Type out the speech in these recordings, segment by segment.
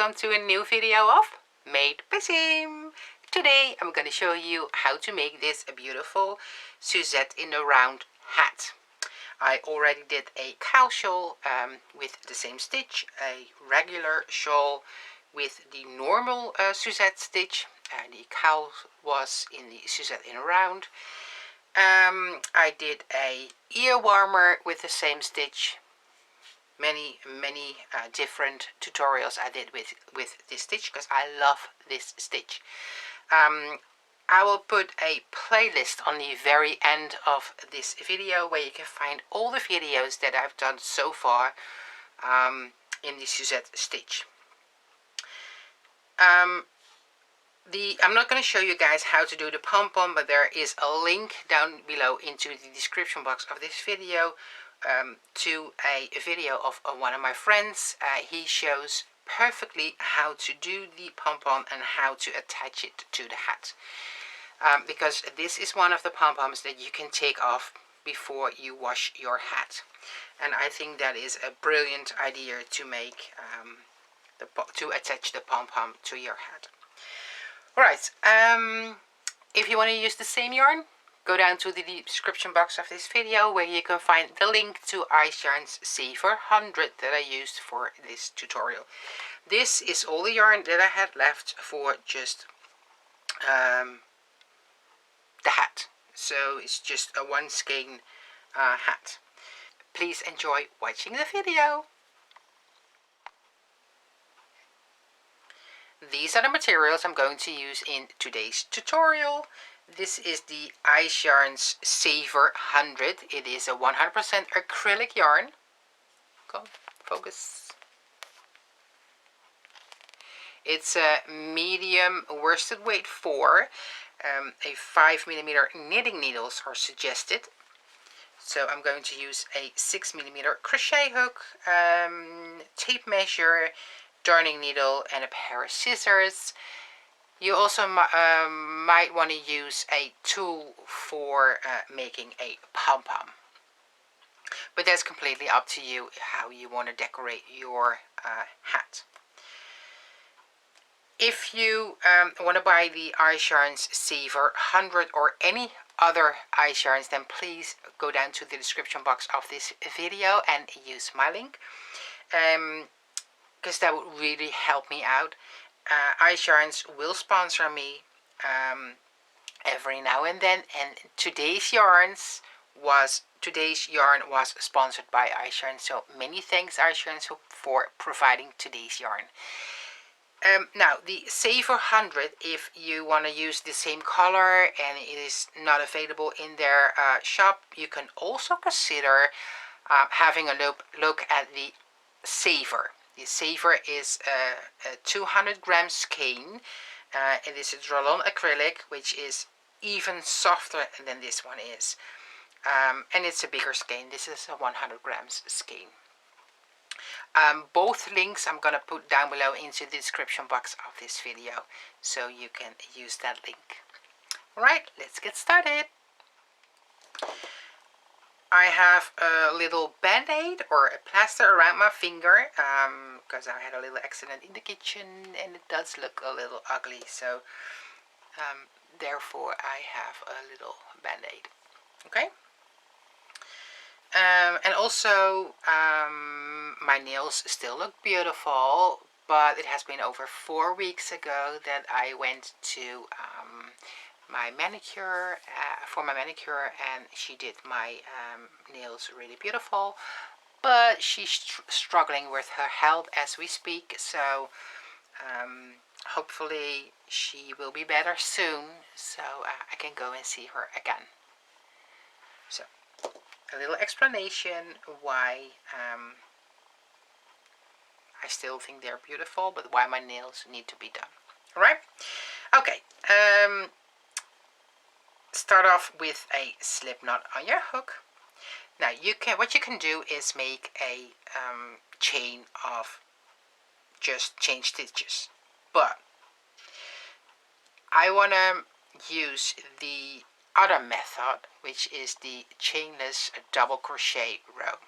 welcome to a new video of Made by Siem. Today I'm going to show you how to make this a beautiful Suzette in a round hat. I already did a cowl shawl with the same stitch, a regular shawl with the normal Suzette stitch, and the cowl was in the Suzette in a round. I did a ear warmer with the same stitch. Many different tutorials I did with this stitch because I love this stitch. I will put a playlist on the very end of this video where you can find all the videos that I've done so far in the Suzette stitch. I'm not going to show you guys how to do the pom-pom, but there is a link down below into the description box of this video to a video of one of my friends. He shows perfectly how to do the pom-pom and how to attach it to the hat. Because this is one of the pom-poms that you can take off before you wash your hat. And I think that is a brilliant idea to make, to attach the pom-pom to your hat. Alright, if you want to use the same yarn, go down to the description box of this video where you can find the link to IKSON's Saver 100 that I used for this tutorial. This is all the yarn that I had left for just the hat. So it's just a one skein hat. Please enjoy watching the video. These are the materials I'm going to use in today's tutorial. This is the IKSON's Saver 100. It is a 100% acrylic yarn. Go, focus. It's a medium worsted weight 4. A 5mm knitting needles are suggested. So I'm going to use a 6mm crochet hook, tape measure, darning needle and a pair of scissors. You also might want to use a tool for making a pom-pom. But that's completely up to you how you want to decorate your hat. If you want to buy the IKSON's Saver 100 or any other IKSONs, then please go down to the description box of this video and use my link. Because that would really help me out. IKSON's will sponsor me every now and then, and today's yarn was sponsored by IKSON. So many thanks IKSON for providing today's yarn. Now the Saver 100, if you want to use the same color and it is not available in their shop, you can also consider having a look at the Saver. The Saver is a 200 gram skein. It is a Drolon acrylic, which is even softer than this one is. And it's a bigger skein. This is a 100 grams skein. Both links I'm going to put down below into the description box of this video, so you can use that link. Alright, let's get started. I have a little band-aid or a plaster around my finger because I had a little accident in the kitchen and it does look a little ugly, so therefore I have a little band-aid. Okay. And also my nails still look beautiful, but it has been over 4 weeks ago that I went to my manicure for my manicure, and she did my nails really beautiful, but she's struggling with her health as we speak, so hopefully she will be better soon, so I can go and see her again. So a little explanation why I still think they're beautiful, but why my nails need to be done. Alright? Okay. Start off with a slip knot on your hook. Now what you can do is make a chain of just chain stitches, but I want to use the other method, which is the chainless double crochet row.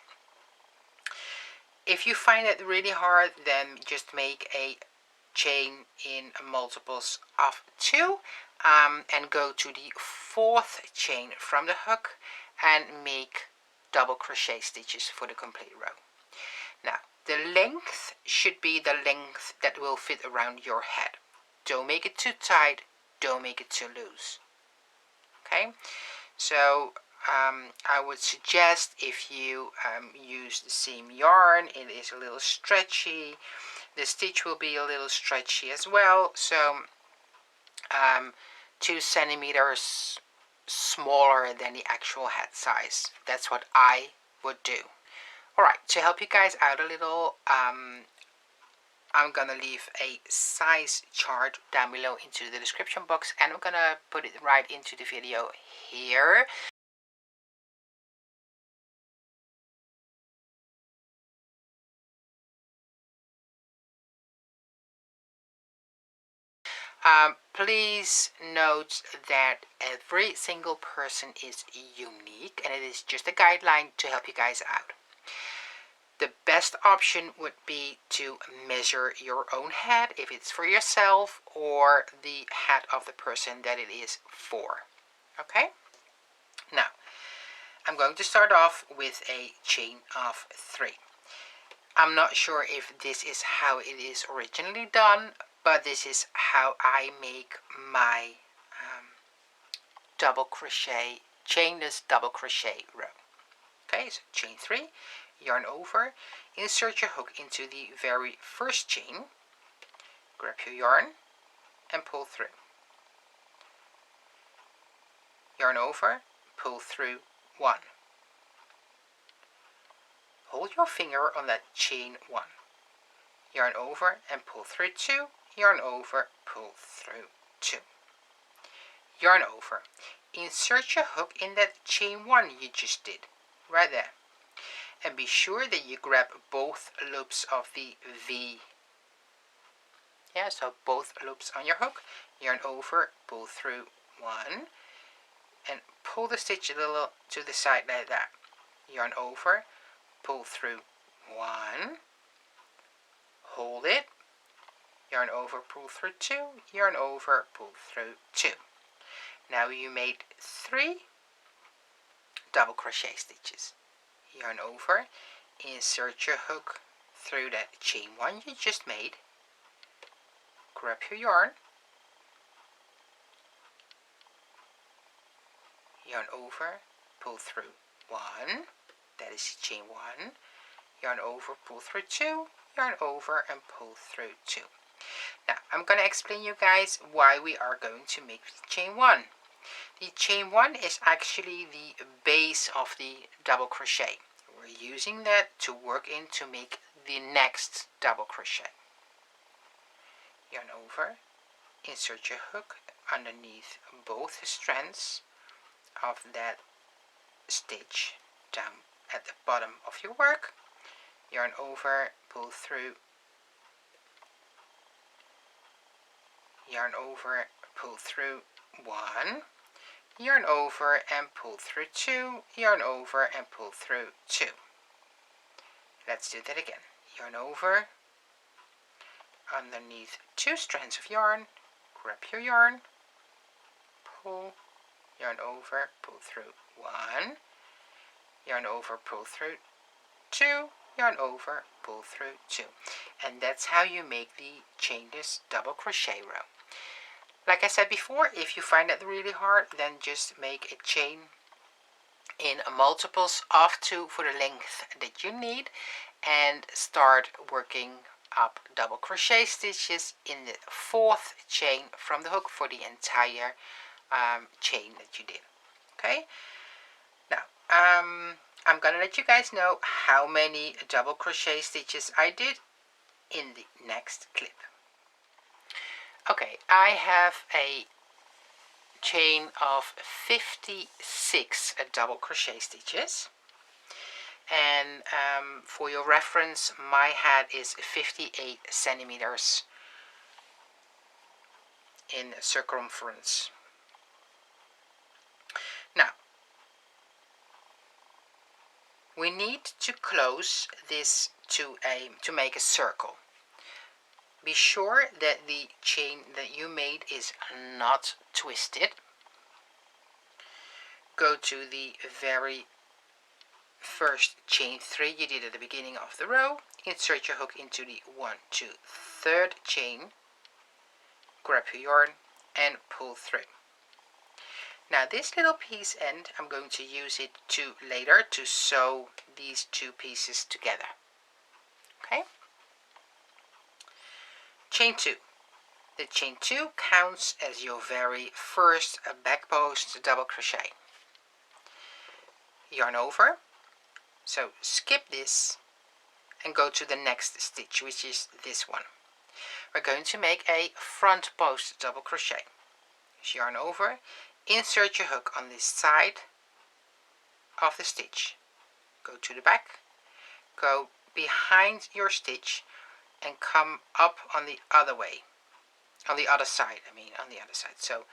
If you find it really hard, then just make a chain in multiples of 2 and go to the 4th chain from the hook and make double crochet stitches for the complete row. Now the length should be the length that will fit around your head. Don't make it too tight, don't make it too loose. Okay, so I would suggest if you use the seam yarn, it is a little stretchy. The stitch will be a little stretchy as well, so 2 centimeters smaller than the actual head size. That's what I would do. Alright, to help you guys out a little, I'm gonna leave a size chart down below into the description box, and I'm gonna put it right into the video here. Please note that every single person is unique, and it is just a guideline to help you guys out. The best option would be to measure your own head if it's for yourself or the head of the person that it is for. Okay? Now, I'm going to start off with a chain of 3. I'm not sure if this is how it is originally done, but this is how I make my double crochet, chainless double crochet row. Okay, so chain 3, yarn over, insert your hook into the very first chain, grab your yarn and pull through. Yarn over, pull through 1. Hold your finger on that chain 1. Yarn over and pull through 2, yarn over, pull through 2. Yarn over, insert your hook in that chain 1 you just did, right there. And be sure that you grab both loops of the V. Yeah, so both loops on your hook, yarn over, pull through 1, and pull the stitch a little to the side like that. Yarn over, pull through 1, hold it, yarn over, pull through 2, yarn over, pull through 2. Now you made 3 double crochet stitches. Yarn over, insert your hook through that chain 1 you just made, grab your yarn, yarn over, pull through 1, that is chain 1, yarn over, pull through 2, yarn over and pull through 2. Now I'm going to explain you guys why we are going to make chain 1. The chain 1 is actually the base of the double crochet. We're using that to work in to make the next double crochet. Yarn over, insert your hook underneath both strands of that stitch down at the bottom of your work, yarn over, pull through, yarn over, pull through 1, yarn over and pull through 2, yarn over and pull through 2. Let's do that again. Yarn over, underneath 2 strands of yarn, grab your yarn, pull, yarn over, pull through 1, yarn over, pull through 2, yarn over, pull through 2. And that's how you make the chainless double crochet row. Like I said before, if you find that really hard, then just make a chain in multiples of 2 for the length that you need and start working up double crochet stitches in the 4th chain from the hook for the entire chain that you did. Okay, now I'm gonna let you guys know how many double crochet stitches I did in the next clip. Okay, I have a chain of 56 double crochet stitches, and for your reference, my head is 58 centimeters in circumference. Now we need to close this to make a circle. Be sure that the chain that you made is not twisted. Go to the very first chain 3 you did at the beginning of the row, insert your hook into the 1, 2, 3rd chain, grab your yarn and pull through. Now this little piece end, I'm going to use it to later to sew these two pieces together. Okay? Chain 2. The chain 2 counts as your very first back post double crochet. Yarn over, so skip this and go to the next stitch, which is this one. We're going to make a front post double crochet. Just yarn over, insert your hook on this side of the stitch, go to the back, go behind your stitch and come up on the other way, on the other side, on the other side. So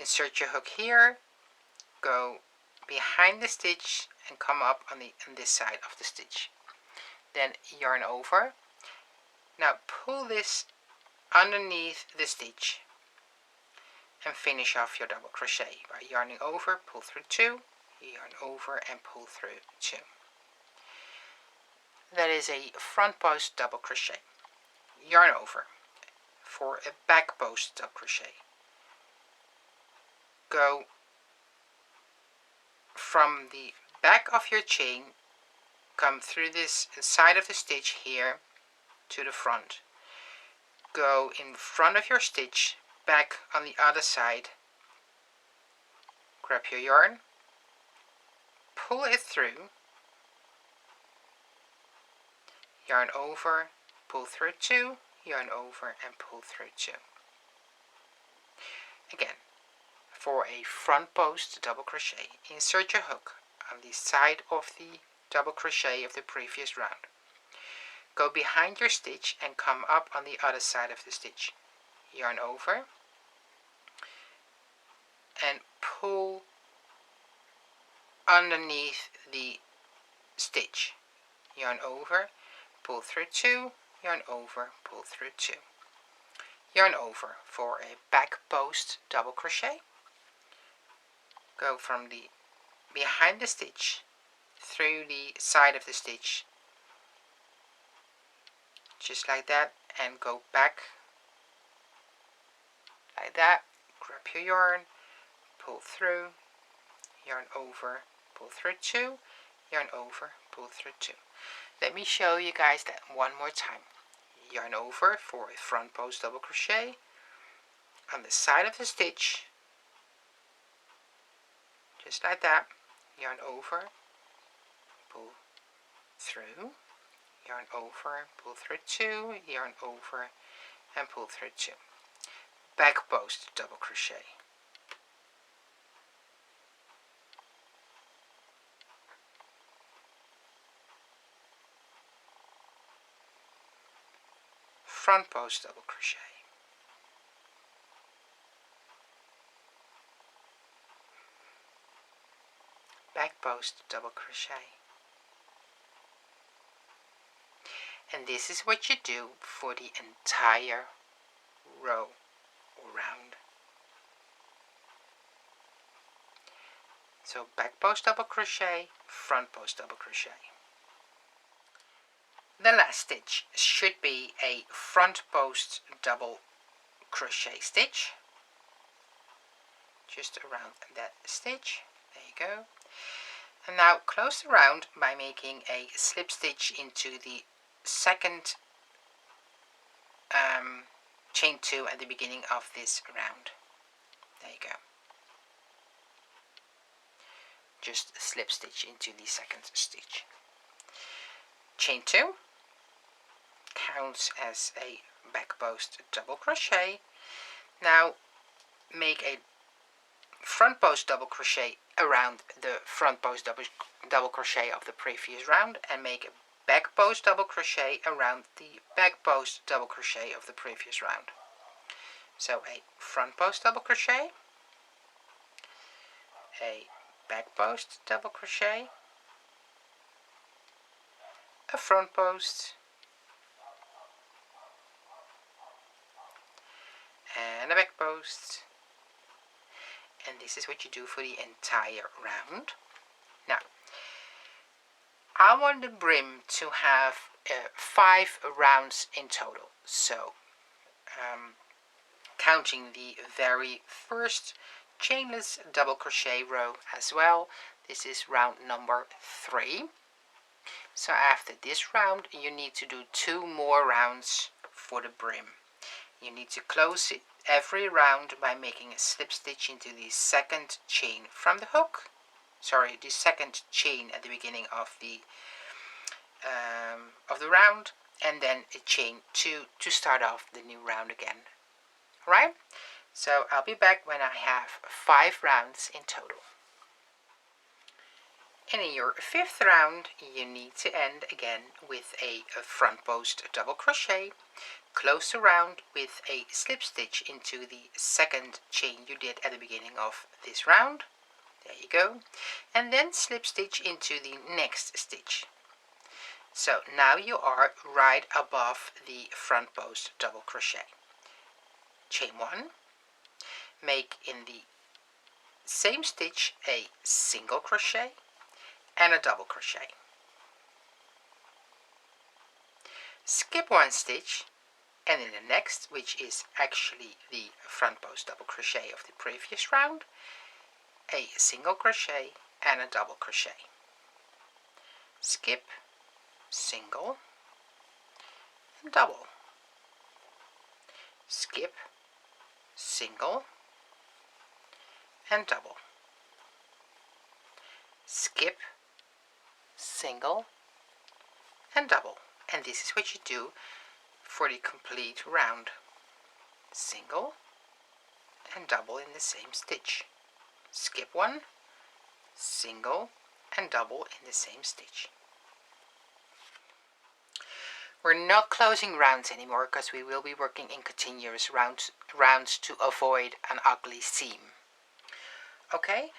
insert your hook here, go behind the stitch and come up on this side of the stitch. Then yarn over. Now pull this underneath the stitch and finish off your double crochet by yarning over, pull through 2, yarn over and pull through 2. That is a front post double crochet. Yarn over for a back post double crochet. Go from the back of your chain, come through this side of the stitch here to the front. Go in front of your stitch, back on the other side, grab your yarn, pull it through, yarn over, pull through 2, yarn over and pull through 2. Again, for a front post double crochet, insert your hook on the side of the double crochet of the previous round. Go behind your stitch and come up on the other side of the stitch. Yarn over and pull underneath the stitch. Yarn over, pull through 2, yarn over, pull through 2. Yarn over for a back post double crochet. Go from the behind the stitch through the side of the stitch, just like that, and go back like that. Grab your yarn, pull through, yarn over, pull through 2, yarn over, pull through 2. Let me show you guys that one more time. Yarn over for a front post double crochet on the side of the stitch, just like that. Yarn over, pull through, yarn over, pull through 2, yarn over and pull through 2. Back post double crochet. Front post double crochet. Back post double crochet. And this is what you do for the entire row or round. So back post double crochet, front post double crochet. The last stitch should be a front post double crochet stitch, just around that stitch. There you go. And now close the round by making a slip stitch into the second chain 2 at the beginning of this round. There you go. Just a slip stitch into the second stitch. Chain 2 counts as a back post double crochet. Now make a front post double crochet around the front post double crochet of the previous round, and make a back post double crochet around the back post double crochet of the previous round. So a front post double crochet, a back post double crochet, a front post, and a back post, and this is what you do for the entire round. Now I want the brim to have 5 rounds in total, so counting the very first chainless double crochet row as well, this is round number 3. So after this round you need to do 2 more rounds for the brim. You need to close it every round by making a slip stitch into the second chain from the hook, the second chain at the beginning of the round, and then a chain 2 to start off the new round again. Alright, so I'll be back when I have 5 rounds in total. And in your 5th round you need to end again with a front post double crochet, close the round with a slip stitch into the second chain you did at the beginning of this round. There you go, and then slip stitch into the next stitch. So now you are right above the front post double crochet. Chain 1, make in the same stitch a single crochet and a double crochet. Skip 1 stitch, and in the next, which is actually the front post double crochet of the previous round, a single crochet and a double crochet. Skip, single, and double. Skip, single, and double. Skip, single, and double. And this is what you do for the complete round. Single and double in the same stitch. Skip 1, single, and double in the same stitch. We're not closing rounds anymore because we will be working in continuous rounds to avoid an ugly seam. Okay,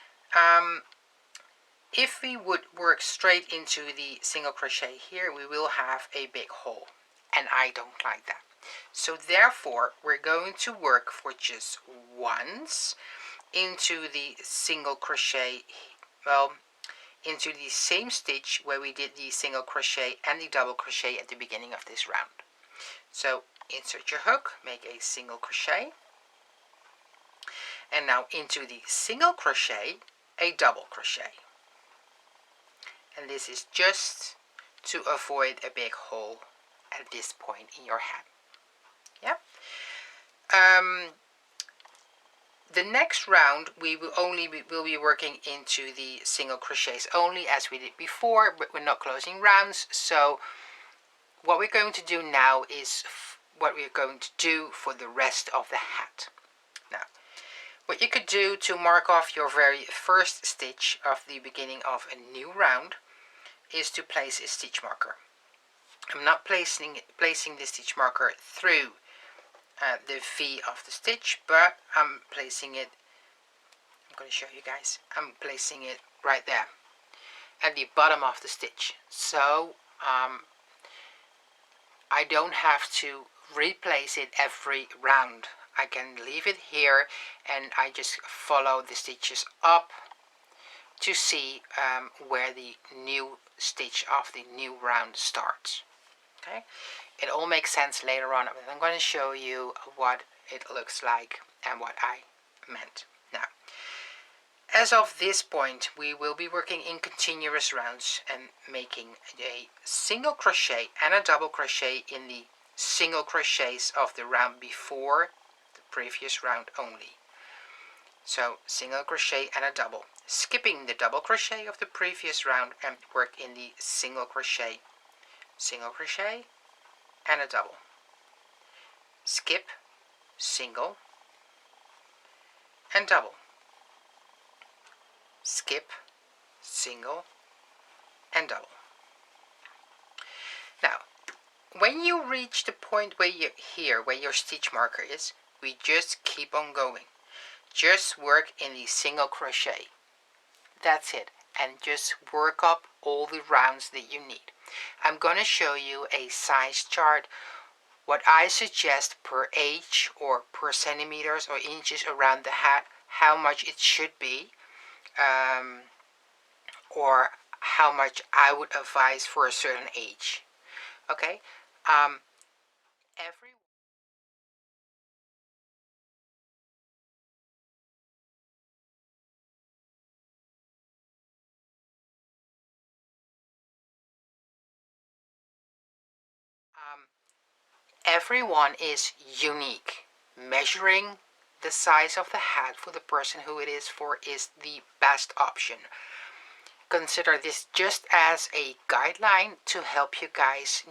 if we would work straight into the single crochet here, we will have a big hole, and I don't like that. So therefore we're going to work for just once into the single crochet, into the same stitch where we did the single crochet and the double crochet at the beginning of this round. So insert your hook, make a single crochet, and now into the single crochet a double crochet, and this is just to avoid a big hole at this point in your hem. Yeah. The next round we will be working into the single crochets only as we did before, but we're not closing rounds. So what we're going to do now is what we're going to do for the rest of the hat. Now, what you could do to mark off your very first stitch of the beginning of a new round is to place a stitch marker. I'm not placing the stitch marker through the V of the stitch, but I'm placing it, I'm going to show you guys, I'm placing it right there at the bottom of the stitch. So I don't have to replace it every round. I can leave it here and I just follow the stitches up to see where the new stitch of the new round starts. Okay, it all makes sense later on, but I'm going to show you what it looks like and what I meant. Now, as of this point, we will be working in continuous rounds and making a single crochet and a double crochet in the single crochets of the round before the previous round only. So single crochet and a double, skipping the double crochet of the previous round and work in the single crochet, and a double. Skip, single, and double. Skip, single, and double. Now, when you reach the point where where your stitch marker is, we just keep on going. Just work in the single crochet. That's it. And just work up all the rounds that you need. I'm going to show you a size chart what I suggest per inch or per centimeters or inches around the hat, how much it should be, or how much I would advise for a certain age. Okay, every everyone is unique. Measuring the size of the hat for the person who it is for is the best option. Consider this just as a guideline to help you guys,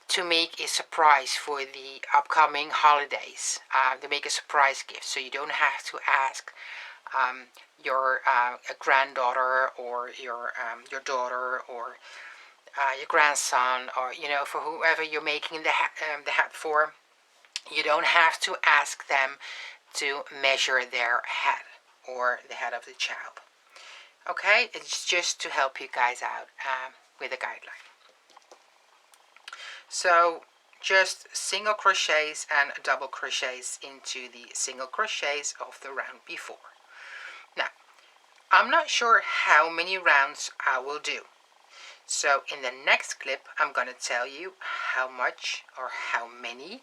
to make a surprise for the upcoming holidays, to make a surprise gift, so you don't have to ask your granddaughter or your daughter or your grandson, or for whoever you're making the hat for. You don't have to ask them to measure their head or the head of the child. Okay, it's just to help you guys out with a guideline. So just single crochets and double crochets into the single crochets of the round before. Now, I'm not sure how many rounds I will do. So in the next clip, I'm going to tell you how much or how many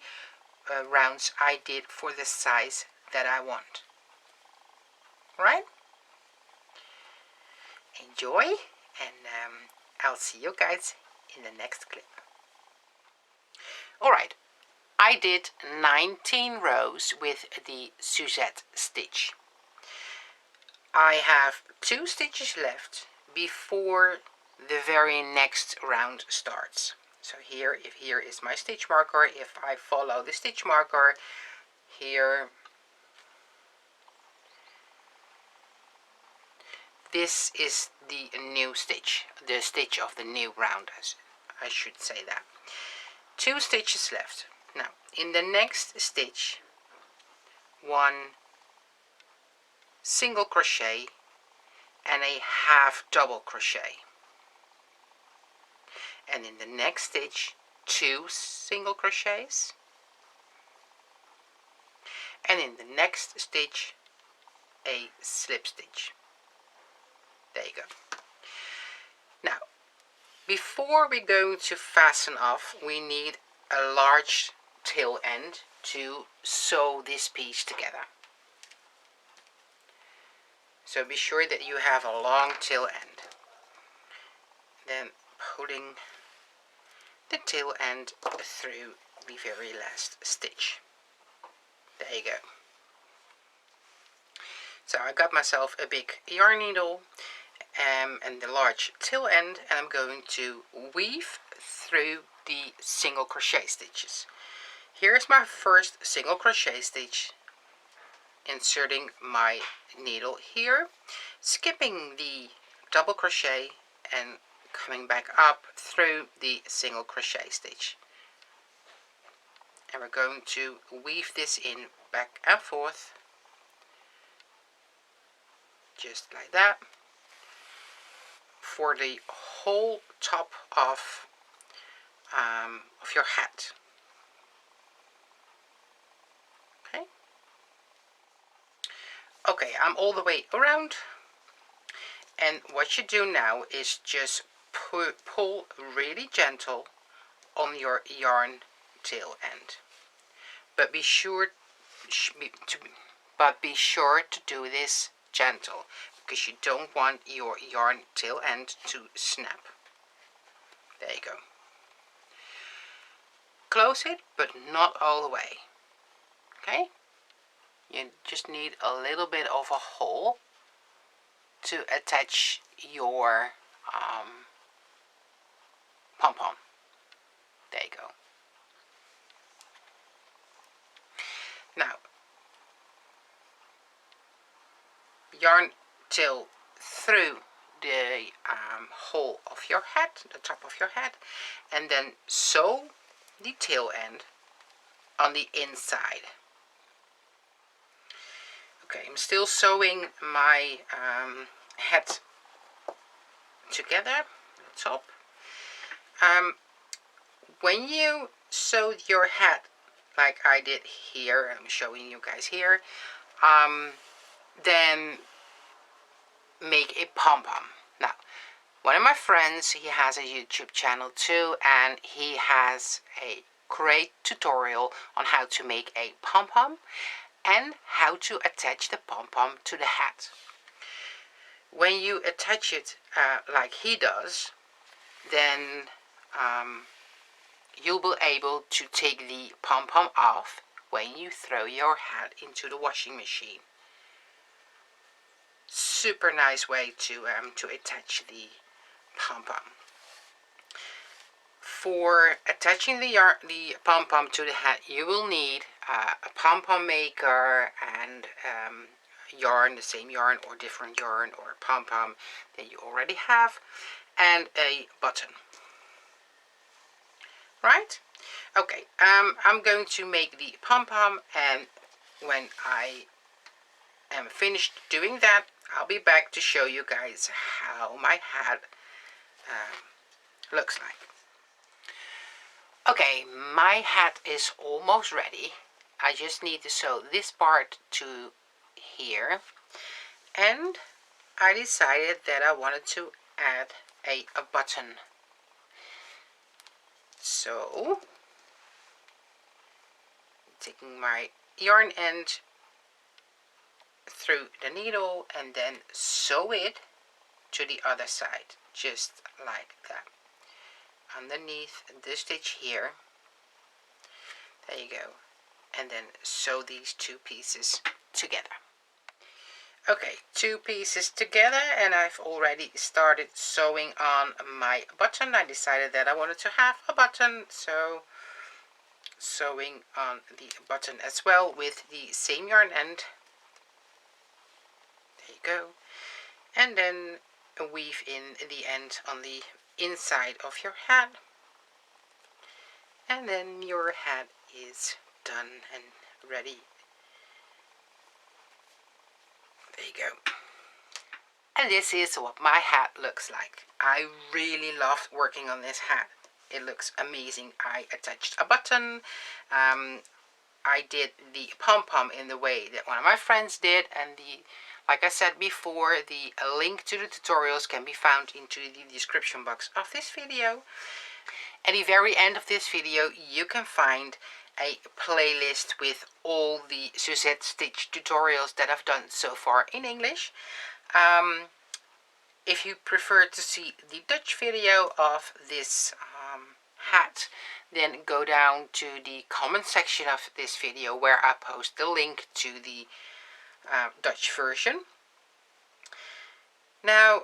rounds I did for the size that I want. Right? Enjoy, and I'll see you guys in the next clip. Alright, I did 19 rows with the Suzette stitch. I have 2 stitches left before the very next round starts. So here is my stitch marker. If I follow the stitch marker here, this is the new stitch, the stitch of the new round, as I should say that. 2 stitches left. Now in the next stitch, 1 single crochet and a half double crochet, and in the next stitch 2 single crochets, and in the next stitch a slip stitch. There you go. Now before we go to fasten off, we need a large tail end to sew this piece together. So be sure that you have a long tail end. Then pulling the tail end through the very last stitch. There you go. So I got myself a big yarn needle and the large tail end, and I'm going to weave through the single crochet stitches. Here's my first single crochet stitch, inserting my needle here, skipping the double crochet and coming back up through the single crochet stitch. And we're going to weave this in back and forth, just like that, for the whole top of your hat. Okay, I'm all the way around, and what you do now is just pull really gentle on your yarn tail end, but be sure to do this gentle, because you don't want your yarn tail end to snap. There you go. Close it, but not all the way. Okay? You just need a little bit of a hole to attach your pom-pom. There you go. Now, yarn tail through the hole of your hat, the top of your hat, and then sew the tail end on the inside. Okay, I'm still sewing my hat together, the top. When you sew your hat like I did here, I'm showing you guys here, then make a pom-pom. Now, one of my friends, he has a YouTube channel too, and he has a great tutorial on how to make a pom-pom and how to attach the pom-pom to the hat. When you attach it like he does, then you'll be able to take the pom-pom off when you throw your hat into the washing machine. Super nice way to attach the pom-pom. For attaching the pom-pom to the hat, you will need a pom-pom maker and yarn, the same yarn or different yarn or pom-pom that you already have, and a button. Right? Okay, I'm going to make the pom-pom, and when I am finished doing that, I'll be back to show you guys how my hat looks like. Okay, my hat is almost ready. I just need to sew this part to here, and I decided that I wanted to add a button. So, taking my yarn end through the needle and then sew it to the other side, just like that. Underneath this stitch here, there you go, and then sew these two pieces together. Okay, two pieces together, and I've already started sewing on my button. I decided that I wanted to have a button, so sewing on the button as well with the same yarn end. There you go, and then weave in the end on the inside of your hat, and then your hat is done and ready. There you go. And this is what my hat looks like. I really loved working on this hat. It looks amazing. I attached a button. I did the pom-pom in the way that one of my friends did, and like I said before, the link to the tutorials can be found into the description box of this video. At the very end of this video, you can find a playlist with all the Suzette stitch tutorials that I've done so far in English. If you prefer to see the Dutch video of this hat, then go down to the comment section of this video where I post the link to the Dutch version. Now,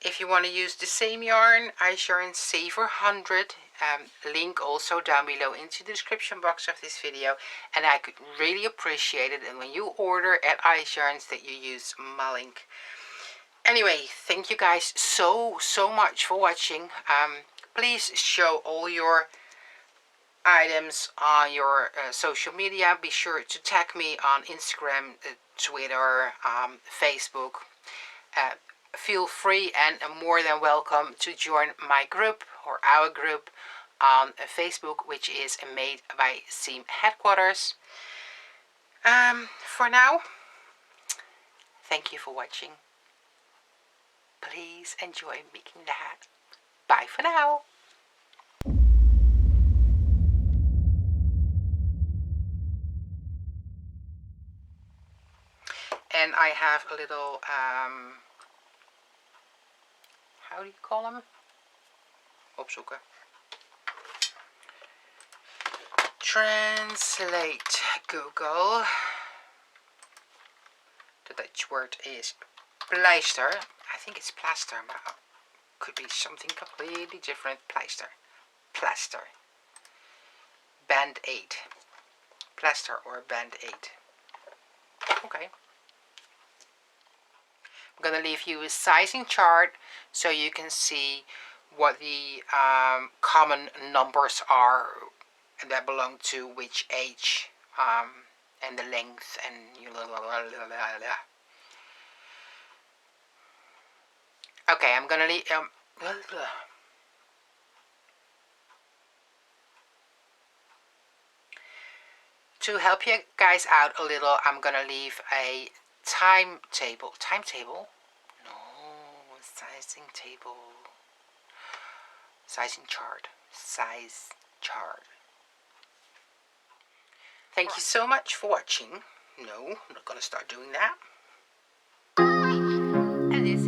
if you want to use the same yarn, IKSON Saver 100, link also down below into the description box of this video, and I could really appreciate it, and when you order at IKSON that you use my link. Anyway, thank you guys so much for watching. Please show all your items on your social media. Be sure to tag me on Instagram, Twitter, Facebook. Feel free and more than welcome to join my group or our group on Facebook, which is Made by Siem headquarters. For now, thank you for watching. Please enjoy making the hat. Bye for now. And I have a little, how do you call them? Opzoeken. Translate Google. The Dutch word is pleister. I think it's plaster, but could be something completely different. Pleister. Plaster. Band-aid. Plaster or band-aid. Okay. I'm going to leave you a sizing chart so you can see what the common numbers are that belong to which age, and the length, and okay, I'm going to leave To help you guys out a little, I'm gonna leave a timetable. Timetable? No, sizing table. Sizing chart. Size chart. Thank you so much for watching. No, I'm not gonna start doing that. And this